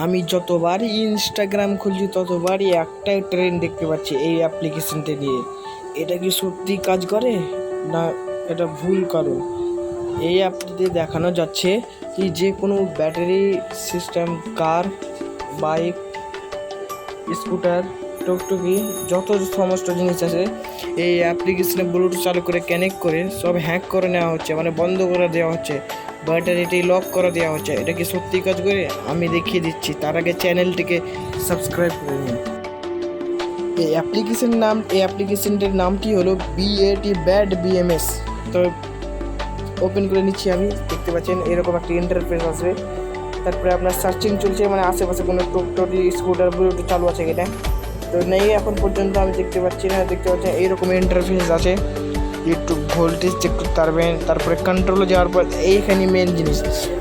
আমি যতবারই ইনস্টাগ্রাম খুলছি ততবারই একটাই ট্রেন্ড দেখতে পাচ্ছি এই অ্যাপ্লিকেশনটা নিয়ে। এটা কি সত্যি কাজ করে না এটা ভুল কারণ? এই অ্যাপটিতে দেখানো যাচ্ছে কি যে কোনো ব্যাটারি সিস্টেম, কার, বাইক, স্কুটার, টুকটুকি যত সমস্ত জিনিস আছে এই অ্যাপ্লিকেশনে ব্লুটুথ চালু করে কানেক্ট করে সব হ্যাক করে নেওয়া হচ্ছে, মানে বন্ধ করে দেওয়া হচ্ছে, ব্যাটারিটি লক করে দেওয়া হচ্ছে। এটা কি সত্যি কাজ করে? আমি দেখিয়ে দিচ্ছি। তার আগে চ্যানেলটিকে সাবস্ক্রাইব করে নিন। এই অ্যাপ্লিকেশনটির নামটি হলো ব্যাড বিএমএস। তো ওপেন করে নিচ্ছি আমি। দেখতে পাচ্ছেন এরকম একটা ইন্টারফেস আসবে। তারপরে আপনার সার্চিং চলছে, মানে আশেপাশে কোনো টুকটুকি, স্কুটার, ব্লুটুথ চালু আছে কিনা। তো নেই এখন পর্যন্ত, আমি দেখতে পাচ্ছি না। দেখতে পাচ্ছেন এইরকম ইন্টারফেস আছে। একটু ভোল্টেজ চেক করতে পারবেন। তারপরে কন্ট্রোলে যাওয়ার পর এইখানে মেন জিনিস,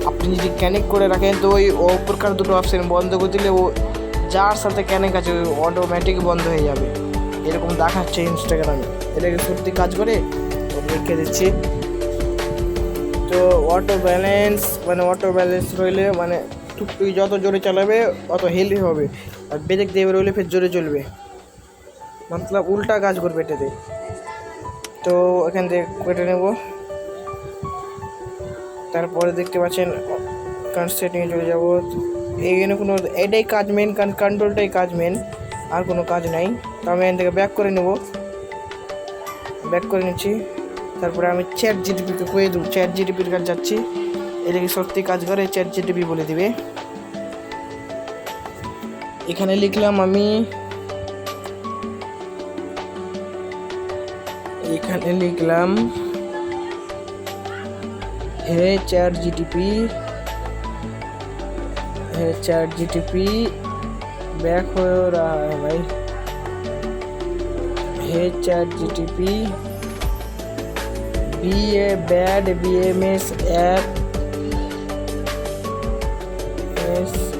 আপনি যদি কানেক্ট করে রাখেন তো ওই ওপরকার দুটো অপশান বন্ধ করে দিলে ও যার সাথে কানেক্ট আছে ওই অটোমেটিক বন্ধ হয়ে যাবে। এরকম দেখাচ্ছে ইনস্টাগ্রামে। এটাকে সত্যি কাজ করে রেখে দিচ্ছি। তো অটো ব্যালেন্স রইলে মানে টুকটুকি যত জোরে চালাবে অত হেলদি হবে, আর ব্রেক দিয়ে রইলে ফের জোরে চলবে, মতলব উল্টা কাজ করবে এটাতে। তো এখান থেকে কেটে নেব। তারপরে দেখতে পাচ্ছেন সেটিংয়ে চলে যাব। এইখানে কোনো এটাই কাজ মেন, কন্ট্রোলটাই কাজ মেন, আর কোনো কাজ নাই। তো আমি এখান থেকে ব্যাক করে নিচ্ছি। তারপরে আমি চ্যাট জিটিপিকে কয়ে দেবো, চ্যাট জিটিপির কাছে যাচ্ছি। এটা কি সত্যি কাজ করে? চ্যাট জিটিপি বলে দিবে। এখানে লিখলাম হে চ্যাट जीटीपी बैक हो रहा है भाई। हे चैट जीटीपी be a bad BMS app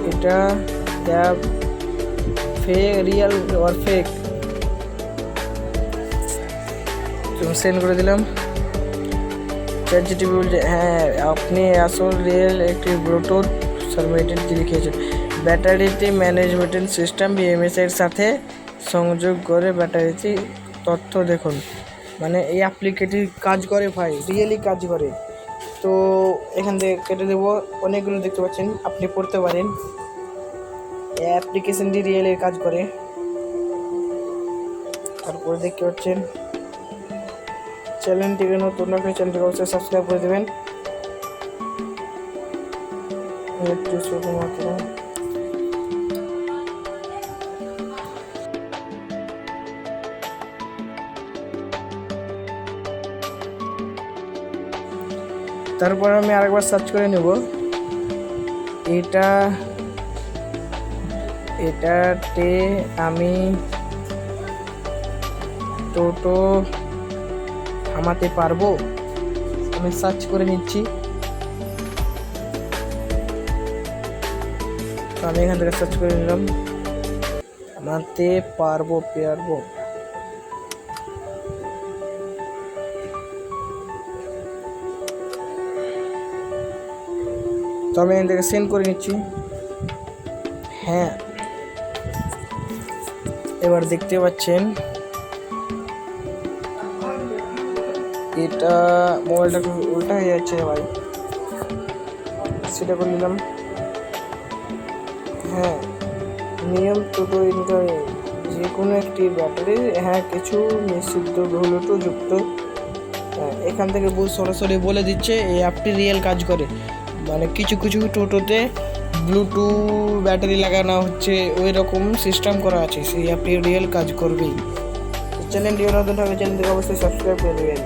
এটা অ্যাপ ফেক, রিয়েল और फेक। তুমি সেন্ড করে দিলাম। চ্যাট জিটিপি বলছে হ্যাঁ আপনি আসল রিয়েল একটি ব্লুটুথ সার্ভিস লিখেছেন। ব্যাটারিটি ম্যানেজমেন্ট সিস্টেম বিএমএস এর সাথে সংযোগ করে ব্যাটারিটি তথ্য দেখুন। মানে এই অ্যাপ্লিকেশনটি কাজ করে ভাই, রিয়েলি কাজ করে। তো এখান থেকে কেটে দেবো। অনেকগুলো দেখতে পাচ্ছেন, আপনি পড়তে পারেন। এই অ্যাপ্লিকেশনটি রিয়েলি কাজ করে। তারপরে দেখতে পাচ্ছেন চ্যানেলটিকে নতুন রাখলে চ্যানেলটিকে অবশ্যই সাবস্ক্রাইব করে দেবেন। শুধুমাত্র তারপর আমি আরেকবার সার্চ করে নেব। এটাতে আমি টোটো থামাতে পারবো? আমি সার্চ করে নিচ্ছি। আমি এখান থেকে সার্চ করে নিলাম থামাতে পারবো। তো আমি এখান থেকে সেন্ড করে নিচ্ছি। হ্যাঁ, এবার দেখতে পাচ্ছেন এটা মোবাইলটা উল্টা হয়ে যাচ্ছে ভাই। সেটা করে নিলাম। হ্যাঁ, নিয়ম টোটো যে কোনো একটি ব্যাটারি, হ্যাঁ কিছু নিষিদ্ধ ব্লুটুথ যুক্ত। এখান থেকে সরাসরি বলে দিচ্ছে এই অ্যাপটি রিয়েল কাজ করে। মানে কিছু টোটোতে ব্লুটুথ ব্যাটারি লাগানো হচ্ছে, ওই রকম সিস্টেম করা আছে। সেই অ্যাপটি রিয়েল কাজ করবেই। চ্যানেলটি নতুন হবে, চ্যানেলটিকে অবশ্যই সাবস্ক্রাইব করে দেবেন।